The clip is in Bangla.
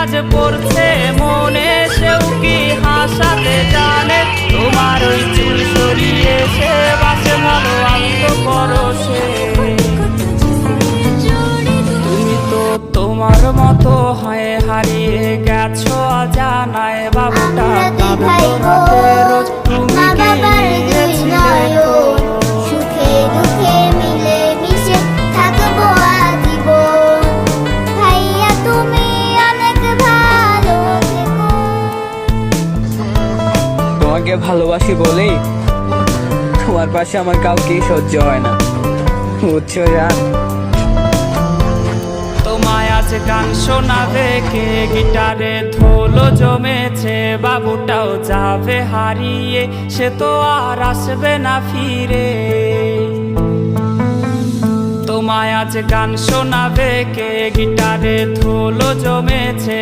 আজ পড়ছে মনে সেও কি হাসাতে জানে। তোমার ওই চুল সরিয়ে সে বাসে ভালো আনন্দ করো সে। তুমি তো তোমার মতো হয়ে হারিয়ে গেছো অজানায়। বাবুটা কাঁদতো রাতে রোজ, তুমি কি নিয়েছিলে খোঁজ? সুখে দুঃখে মিলে মিশে থাকবো আজীবন। ভাইয়া তুমি অনেক ভালো থেকো। তোমাকে ভালোবাসি বলেই তোমার পাশে আমার কাউকেই সহ্য হয় না, বুঝছো জান? তোমায় আজ গান শোনাবে কে, গিটারে ধুলো জমেছে। বাবুটাও যাবে হারিয়ে, সে তো আর আসবে না ফিরে। তোমায় আজ গান শোনাবে কে, গিটারে ধুলো জমেছে।